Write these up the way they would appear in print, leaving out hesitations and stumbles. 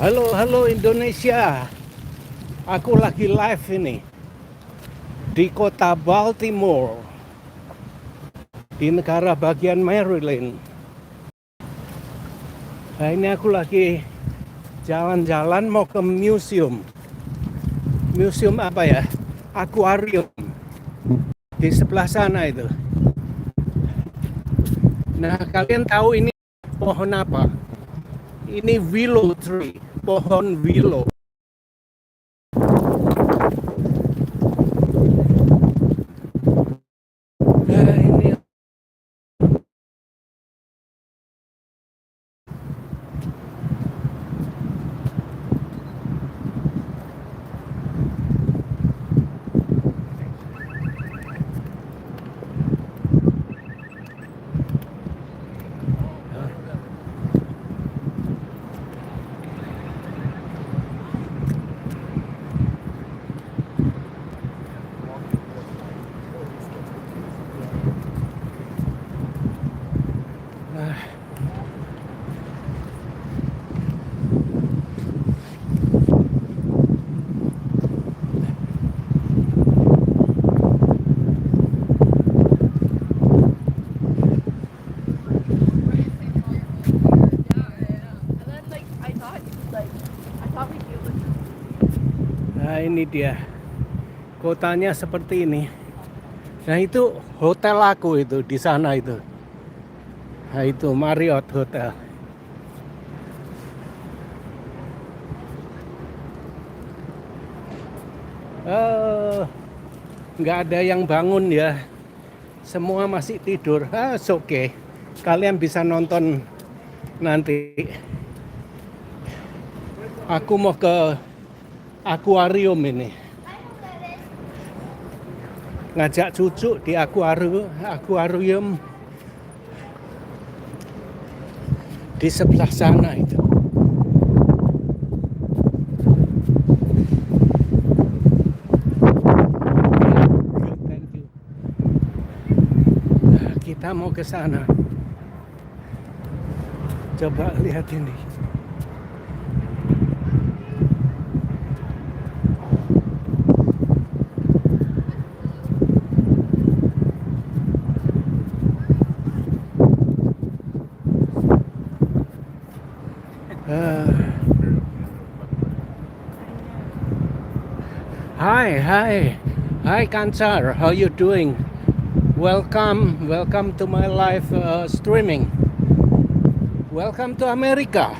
Halo, halo Indonesia. Aku lagi live ini di kota Baltimore, di negara bagian Maryland. Nah, ini aku lagi jalan-jalan mau ke museum. Museum apa ya? Aquarium. Di sebelah sana itu. Nah, kalian tahu ini pohon apa? Ini willow tree, pohon willow. Nah, ini Nah, ini dia. Kotanya seperti ini. Nah, itu hotel aku itu di sana itu. Nah, itu Marriott Hotel. Nggak ada yang bangun ya. Semua masih tidur. Oke. Kalian bisa nonton nanti. Aku mau ke akuarium ini. Ngajak cucu di akuarium di sebelah sana itu. Thank you. Nah, kita mau ke sana. Coba lihat ini. Hi, Kansar. How you doing? Welcome to my live streaming. Welcome to America.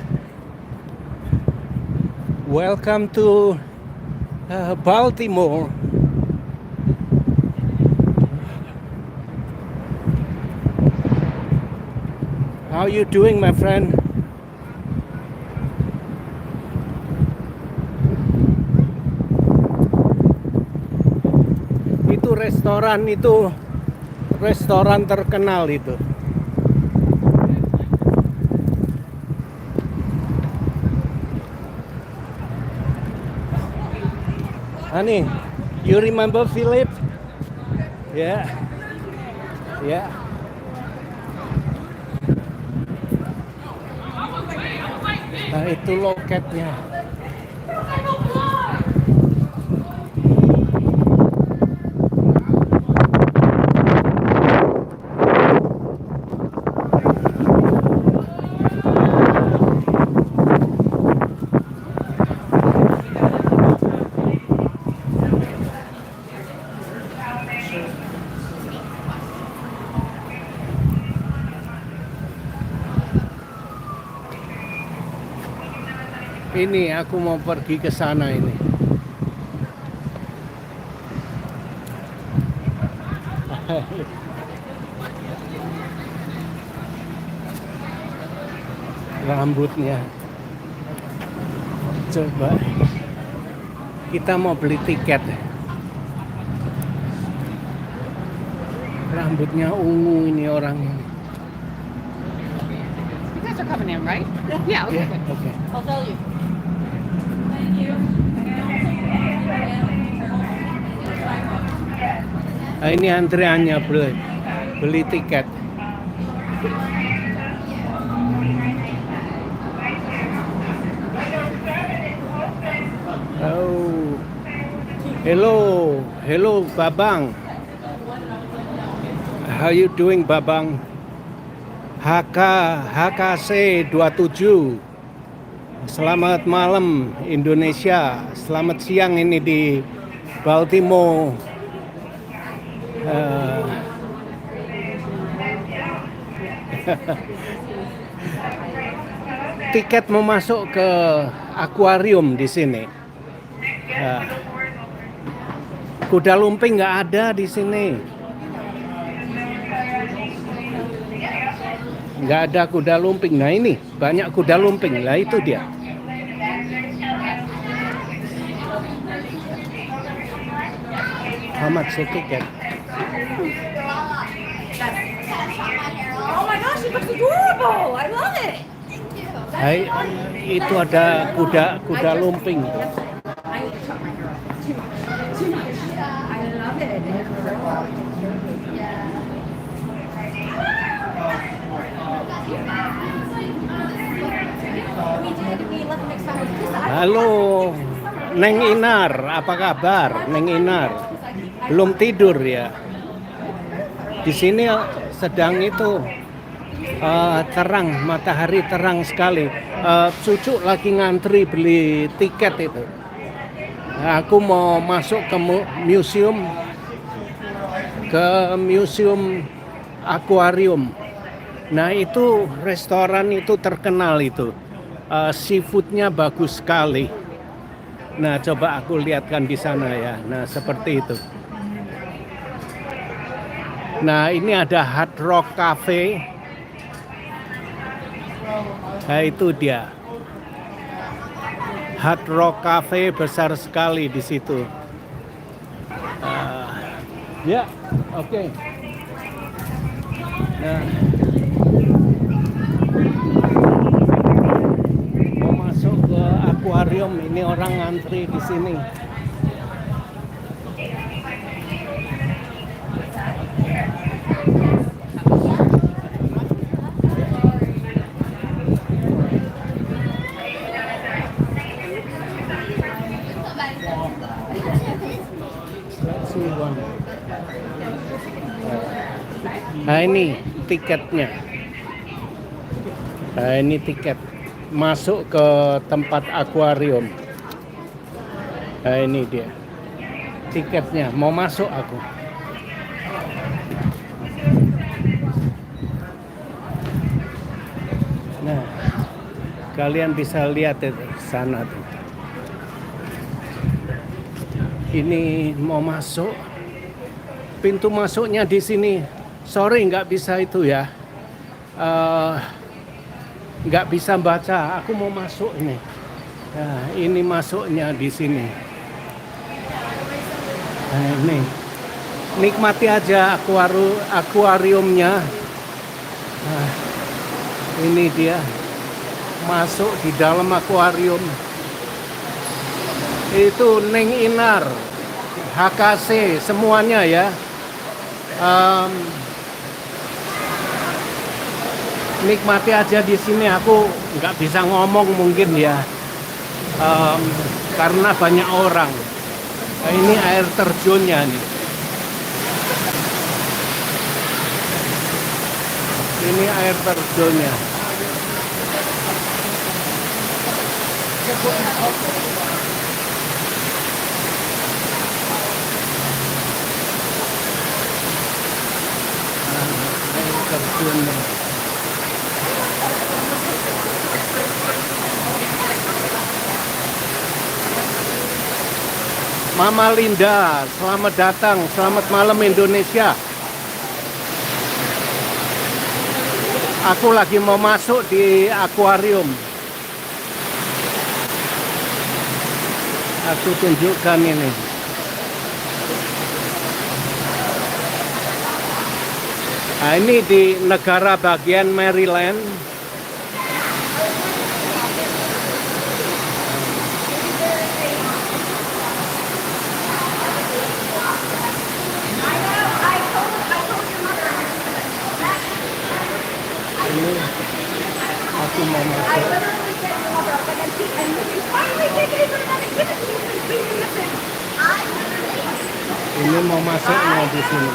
Welcome to Baltimore. How you doing, my friend? Itu restoran terkenal itu. Honey, you remember Philip? Yeah. Yeah. Nah, itu loketnya. Ini aku mau pergi ke sana ini. Rambutnya. Coba. Kita mau beli tiket. Rambutnya ungu ini orang ini. You guys are coming in, right? Yeah, okay. Yeah, okay. I'll tell you. Nah, ini antriannya beli tiket. Hello, hello Babang. How you doing Babang? HKC 27. Selamat malam Indonesia. Selamat siang ini di Baltimore. Tiket mau masuk ke Aquarium di sini. Kuda lumping nggak ada di sini. Nggak ada kuda lumping. Nah ini banyak kuda lumping. Lah itu dia. How much the ticket? Oh my gosh, it looks adorable. I love it. Hai, itu ada kuda lumping. I need to chop my hair off. Too much. I love it. We left next time with Chris. Halo, Neng Inar, apa kabar? Neng Inar, belum tidur ya? Di sini sedang itu terang, matahari terang sekali. Cucu lagi ngantri beli tiket itu. Aku mau masuk ke museum Aquarium. Nah itu restoran itu terkenal itu. Seafoodnya bagus sekali. Nah coba aku lihatkan di sana ya. Nah seperti itu. Nah ini ada Hard Rock Cafe. Nah itu dia. Hard Rock Cafe besar sekali di situ. Ya, oke. Nah, mau masuk ke Aquarium, ini orang ngantri di sini. Nah ini tiketnya. Nah ini tiket masuk ke tempat akuarium. Nah ini dia tiketnya, mau masuk aku. Nah kalian bisa lihat itu sana tuh. Ini mau masuk, pintu masuknya di sini. Sorry nggak bisa itu ya, nggak bisa baca. Aku mau masuk ini. Nah, ini masuknya di sini. Nah, ini nikmati aja akuariumnya. Nah, ini dia masuk di dalam akuarium. Itu Neng Inar, HKC semuanya ya. Nikmati aja di sini. Aku nggak bisa ngomong mungkin ya, karena banyak orang. Nah, ini air terjunnya nih. Ini air terjunnya. Air terjunnya. Mama Linda, selamat datang, selamat malam Indonesia. Aku lagi mau masuk di akuarium. Aku tunjukkan ini. Nah, ini di negara bagian Maryland. Aku mau masuk. Ini mau masuknya di sini.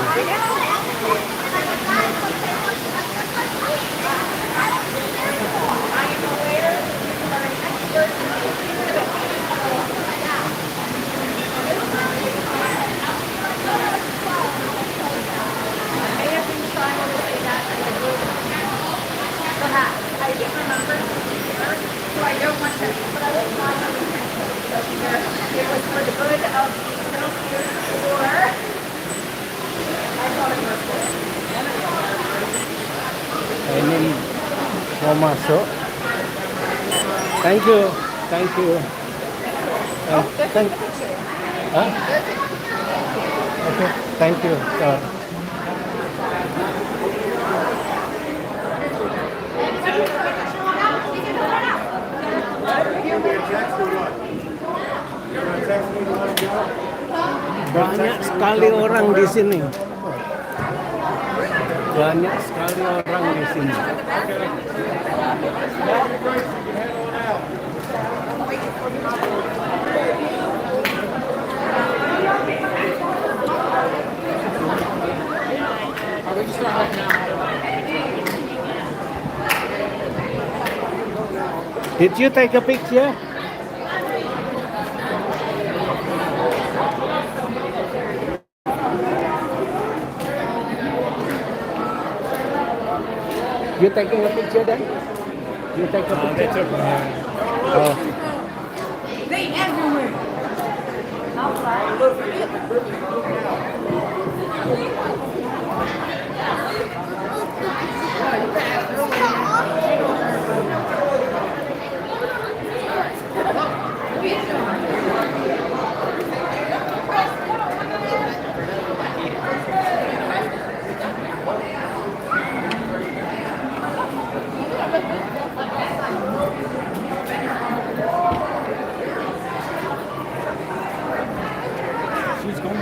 Ini mau masuk. Thank you, thank you. Huh? Okay, thank you. Banyak sekali orang di sini. Banyak sekali orang di sini. Did you take a picture? You taking a picture then? You take a picture? They took one. Oh. They everywhere. She's going to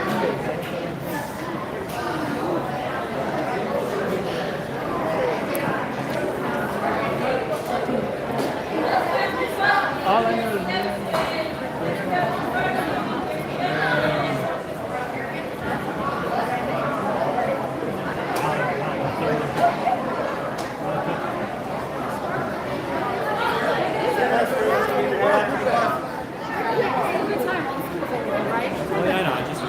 all I know is oh yeah, I know. I just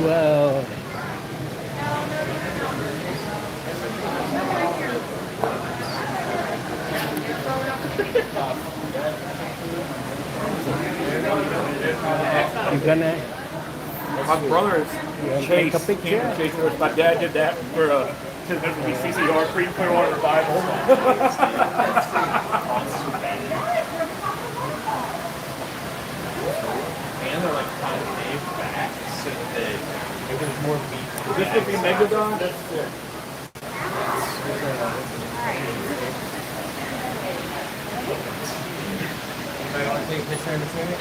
Wow. You gonna my brother's take Chase a picture? came to Chase North. My dad did that for to be CCR free Clearwater Revival. And they're like kind of made back so that it was more meat. This would be Megadon. That's it. Anybody want to take a picture in this minute?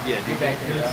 Yeah, do back here.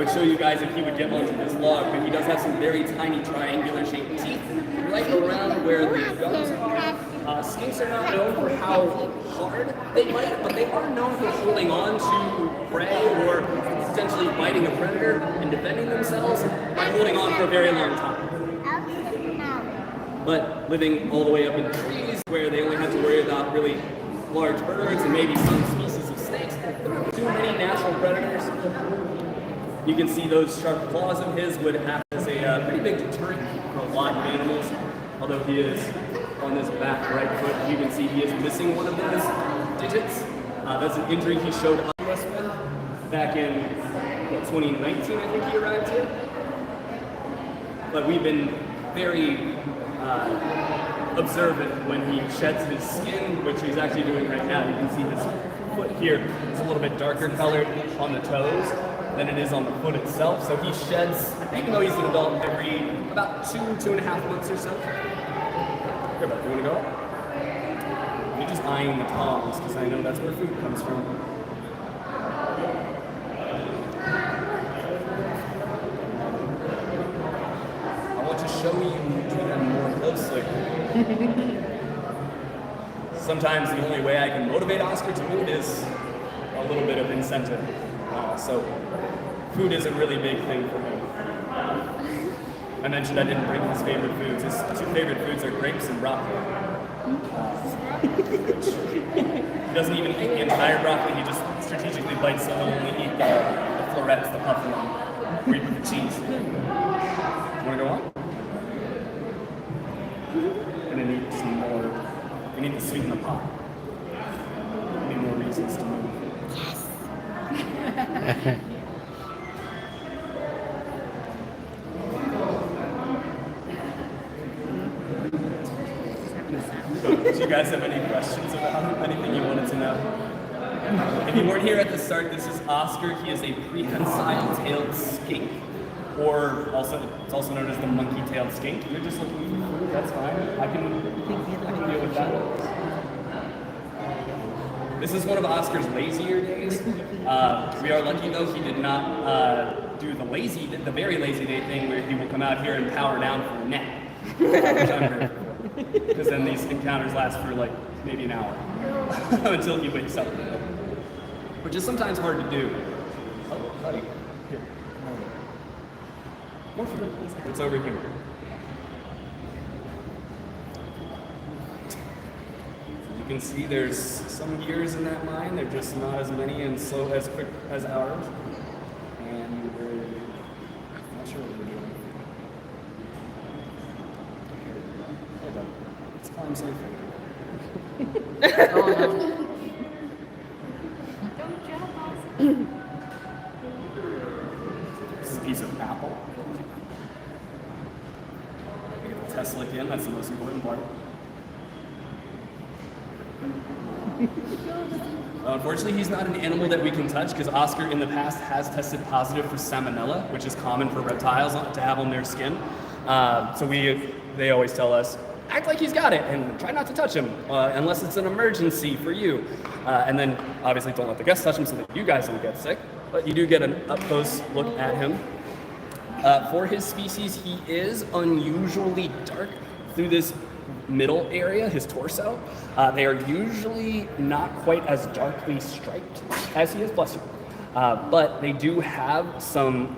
would show you guys if he would get onto this log, but he does have some very tiny triangular shaped teeth right around where the gums are. Skinks are not known for how hard they bite, but they are known for holding on to prey or potentially biting a predator and defending themselves by holding on for a very long time. But living all the way up in trees where they only have to worry about really large birds and maybe some species of snakes, there aren't too many natural predators. You can see those sharp claws of his would act as a pretty big deterrent for a lot of animals. Although he is on this back right foot, you can see he is missing one of those digits. That's an injury he showed us with back in 2019, I think he arrived here. But we've been very observant when he sheds his skin, which he's actually doing right now. You can see his foot here is a little bit darker colored on the toes than it is on the foot itself. So he sheds, even though he's an adult, every about 2.5 months or so. Here, bud, you want to go? You're just eyeing the tongs because I know that's where food comes from. I want to show you to them more closely. Sometimes the only way I can motivate Oscar to move is a little bit of incentive. So food is a really big thing for him. I mentioned I didn't bring his favorite foods. His two favorite foods are grapes and broccoli. He doesn't even eat the entire broccoli, he just strategically bites so he'll only eat the florets, the puffin, or eat with the cheese. Want to go on? Gonna need some more. We need to sweeten the pot. We need more reasons to move. Yes. Do you guys have any questions about anything you wanted to know? If you weren't here at the start, this is Oscar. He is a prehensile-tailed skink, or it's also known as the monkey-tailed skink. You're just looking for food. That's fine. I can deal with that. This is one of Oscar's lazier days. We are lucky though he did not do the very lazy day thing where he will come out here and power down for a nap. Because then these encounters last for like maybe an hour until he wakes up, which is sometimes hard to do. Oh, buddy, here. More food. It's over here. You can see there's some gears in that mine. They're just not as many and so as quick as ours. And we're not sure what we're doing. Let's climb safe. Oh, no. Don't jump, Oscar. This is a piece of apple. Get the Tesla in, that's the most important part. Unfortunately, he's not an animal that we can touch because Oscar in the past has tested positive for salmonella, which is common for reptiles to have on their skin. They always tell us, act like he's got it and try not to touch him unless it's an emergency for you. And then obviously don't let the guests touch him so that you guys don't get sick. But you do get an up-close look at him. For his species, he is unusually dark through this middle area, his torso. They are usually not quite as darkly striped as he is, bless you. But they do have some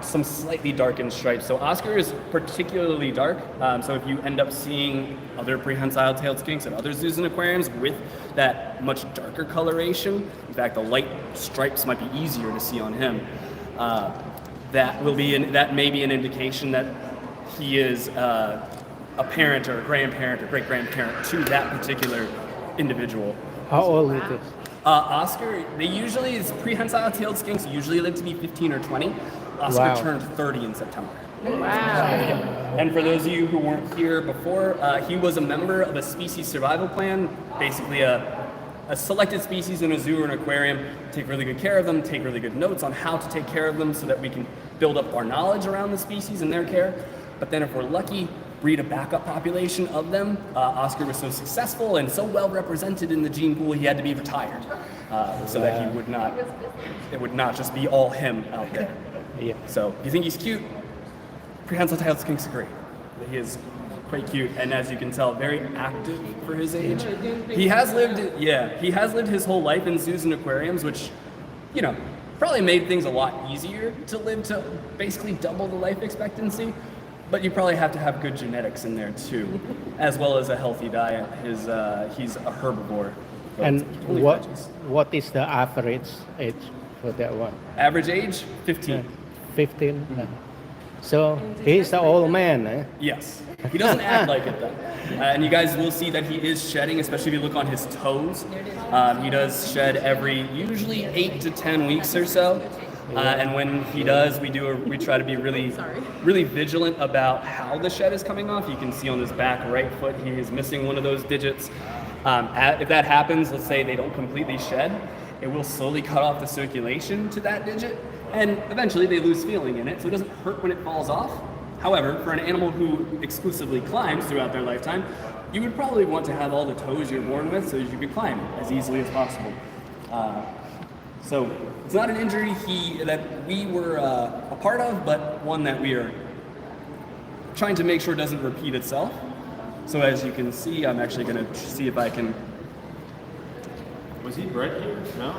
slightly darkened stripes. So Oscar is particularly dark. So if you end up seeing other prehensile-tailed skinks at other zoos and aquariums with that much darker coloration, in fact, the light stripes might be easier to see on him. That may be an indication that he is a parent or a grandparent or great-grandparent to that particular individual. How old is it? Oscar, his prehensile-tailed skinks usually live to be 15 or 20. Oscar turned 30 in September. Wow. And for those of you who weren't here before, he was a member of a species survival plan, basically a selected species in a zoo or an aquarium, take really good care of them, take really good notes on how to take care of them so that we can build up our knowledge around the species and their care. But then if we're lucky, breed a backup population of them. Oscar was so successful and so well represented in the gene pool, he had to be retired so that it would not just be all him out there. Yeah. So if you think he's cute, prehensile-tailed skinks are great. He is quite cute, and as you can tell, very active for his age. He has lived his whole life in zoos and aquariums, which, you know, probably made things a lot easier to live to basically double the life expectancy. But you probably have to have good genetics in there too, as well as a healthy diet. He's a herbivore. So And it's only what veggies. what is the average age for that one? Average age, 15. 15. So he's an old man, eh? Yes. He doesn't act like it though. And you guys will see that he is shedding, especially if you look on his toes. He does shed every usually 8 to 10 weeks or so. And when he does, we try to be really vigilant about how the shed is coming off. You can see on his back right foot, he is missing one of those digits. If that happens, let's say they don't completely shed, it will slowly cut off the circulation to that digit, and eventually they lose feeling in it, so it doesn't hurt when it falls off. However, for an animal who exclusively climbs throughout their lifetime, you would probably want to have all the toes you're born with so that you can climb as easily as possible. So it's not an injury that we were a part of, but one that we are trying to make sure doesn't repeat itself. So as you can see, I'm actually going to see if I can. Was he bred here? No.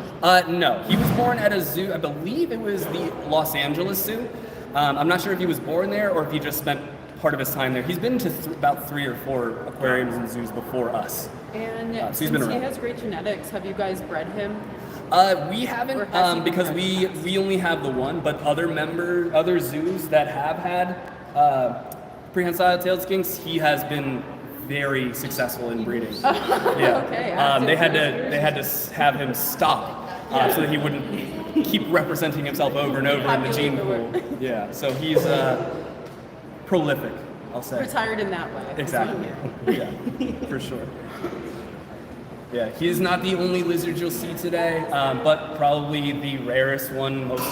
No, he was born at a zoo. I believe it was the Los Angeles Zoo. I'm not sure if he was born there or if he just spent part of his time there. He's been to about 3 or 4 aquariums and zoos before us. And so he's since been he around. has great genetics, have you guys bred him? We haven't Or has he been because we only have the one, but other zoos that have had prehensile-tailed skinks, he has been very successful in breeding. Yeah. Okay, They had to have him stop so that he wouldn't keep representing himself over and over in the gene pool. Yeah. So he's prolific, I'll say. Retired in that way. Exactly. Yeah, for sure. Yeah, he is not the only lizard you'll see today, but probably the rarest one. Most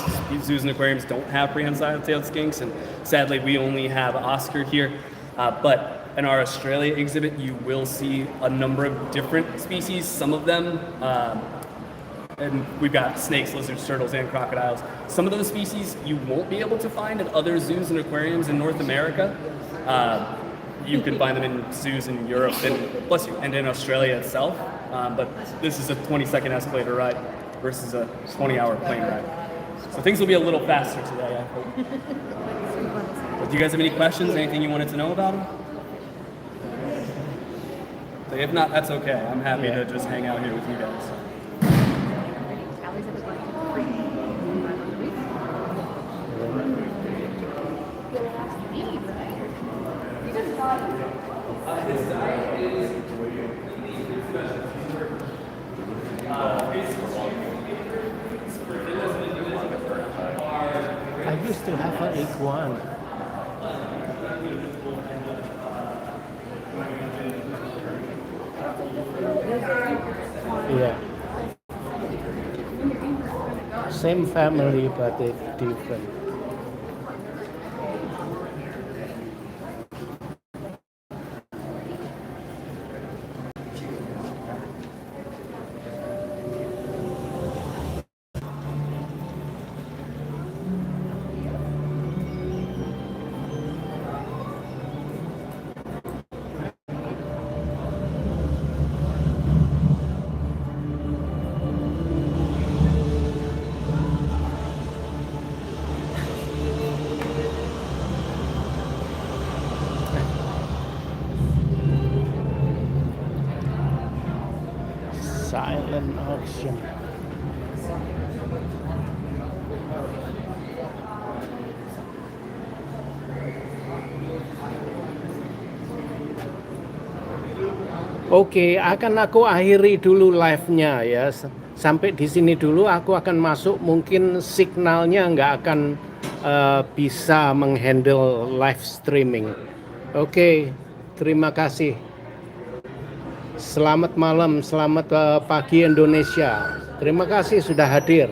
zoos and aquariums don't have prehensile-tailed skinks, and sadly we only have Oscar here. But in our Australia exhibit, you will see a number of different species. Some of them, and we've got snakes, lizards, turtles, and crocodiles. Some of those species you won't be able to find at other zoos and aquariums in North America. You can find them in zoos in Europe and in Australia itself. But this is a 20-second escalator ride versus a 20-hour plane ride. So things will be a little faster today, I hope. But do you guys have any questions? Anything you wanted to know about them? So if not, that's okay. I'm happy to just hang out here with you guys. His diet is I used to have an iguana. Yeah. Same family, but it's different. Silent auction. Oke, akan aku akhiri dulu live-nya ya. Sampai di sini dulu, aku akan masuk. Mungkin signalnya nggak akan bisa menghandle live streaming. Oke, terima kasih. Selamat malam, selamat pagi Indonesia. Terima kasih sudah hadir.